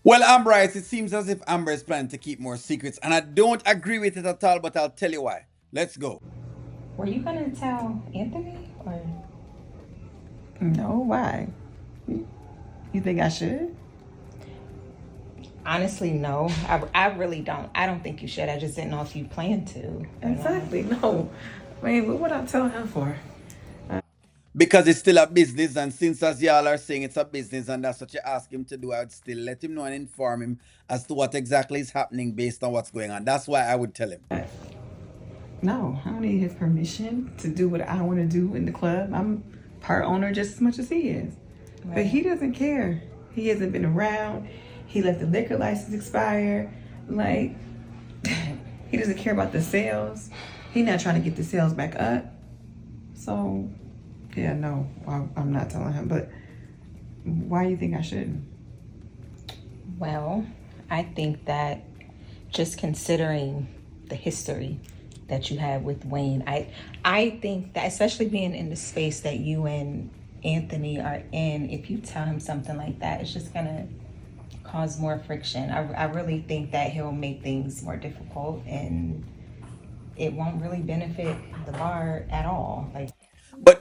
Well, Amber, it seems as if Amber is planning to keep more secrets, and I don't agree with it at all, but I'll tell you why. Let's go. Were you gonna tell Anthony or No, why? You think I should? honestly no? I really don't. I don't think you should. I just didn't know if you planned to. Exactly. No. I mean, what would I tell him for? Because it's still a business, and since as y'all are saying it's a business and that's what you ask him to do, I would still let him know and inform him as to what exactly is happening based on what's going on. That's why I would tell him. No, I don't need his permission to do what I want to do in the club. I'm part owner just as much as he is. But he doesn't care. He hasn't been around. He let the liquor license expire. Like, he doesn't care about the sales. He's not trying to get the sales back up. So, yeah, no, I'm not telling him. But why do you think I shouldn't? Well, I think that just considering the history that you have with Wayne, I think that especially being in the space that you and Anthony are in, if you tell him something like that, it's just gonna cause more friction. I really think that he'll make things more difficult and it won't really benefit the bar at all. Like,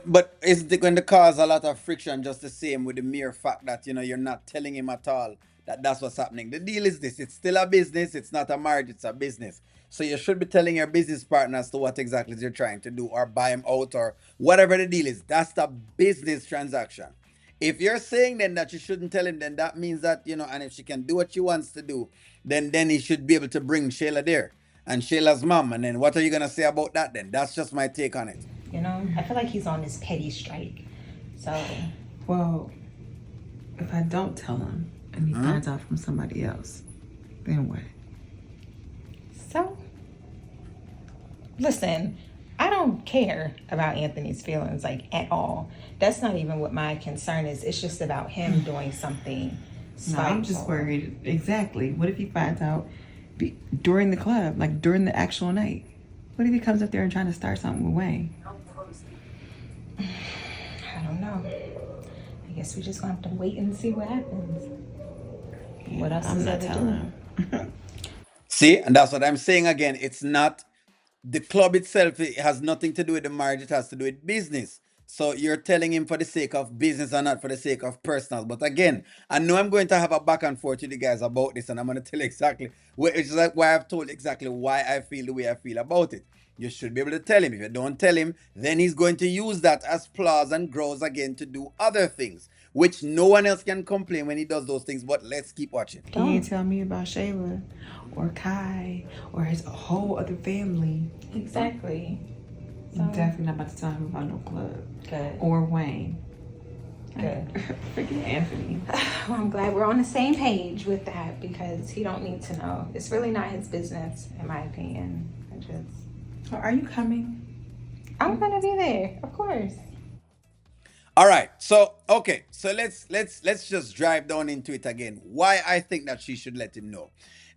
But is it going to cause a lot of friction just the same with the mere fact that you're not telling him at all that that's what's happening? The deal is this: it's still a business. It's not a marriage. It's a business. So you should be telling your business partners to what exactly you're trying to do, or buy him out, or whatever the deal is. That's the business transaction. If you're saying then that you shouldn't tell him, then that means that and if she can do what she wants to do, then he should be able to bring Shayla there and Shayla's mom. And then what are you gonna say about that? Then that's just my take on it. I feel like he's on this petty strike. So, Well, if I don't tell him and he finds out from somebody else, then what? so listen, I don't care about Anthony's feelings like at all. That's not even what my concern is. It's just about him doing something No, I'm just spiteful. worried. Exactly. What if he finds out during the club, like during the actual night? What if he comes up there and trying to start something with Wayne? I don't know. I guess we just gonna have to wait and see what happens. What else I'm is there not to telling do? him. See, and that's what I'm saying again. It's not the club itself. It has nothing to do with the marriage. It has to do with business. So you're telling him for the sake of business and not for the sake of personal. But again, I know I'm going to have a back and forth with you guys about this, and I'm going to tell exactly, which is like why I've told exactly why I feel the way I feel about it. You should be able to tell him. If you don't tell him, then he's going to use that as applause and grows again to do other things, which no one else can complain when he does those things. But let's keep watching. He ain't Don't. tell me about Shayla or Kai or his whole other family. Exactly. So, I'm definitely not about to tell him about no club good. or Wayne. Good. Forget Anthony. Well, I'm glad we're on the same page with that because he don't need to know. It's really not his business, in my opinion. So are you coming? I'm gonna be there, of course. All right. So okay. So let's just drive down into it again. Why I think that she should let him know.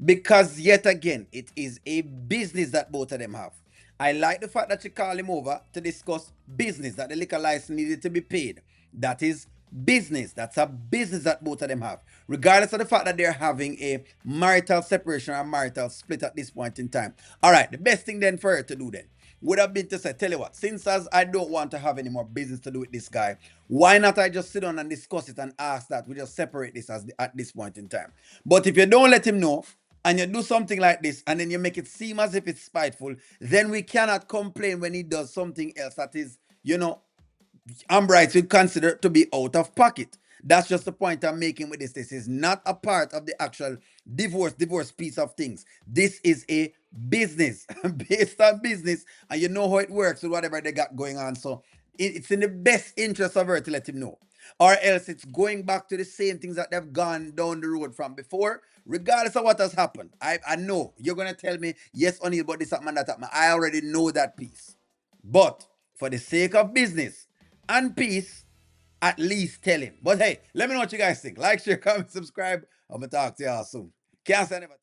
Because yet again, it is a business that both of them have. I like the fact that she called him over to discuss business, that the liquor license needed to be paid. That is business. That's a business that both of them have. Regardless of the fact that they're having a marital separation or marital split at this point in time. All right, the best thing then for her to do then would have been to say, tell you what, since as I don't want to have any more business to do with this guy, why not I just sit down and discuss it and ask that we just separate this at this point in time. But if you don't let him know and you do something like this and then you make it seem as if it's spiteful, then we cannot complain when he does something else that is, Ambright will consider to be out of pocket. That's just the point I'm making with this. This is not a part of the actual divorce piece of things. This is a business based on business, and you know how it works with whatever they got going on. So it's in the best interest of her to let him know. Or else it's going back to the same things that they've gone down the road from before, regardless of what has happened. I know you're gonna tell me, yes, only about this happened, that happened. I already know that piece. But for the sake of business and peace, at least tell him. But hey, let me know what you guys think. Like, share, comment, subscribe. I'm gonna talk to y'all soon. Can't say never.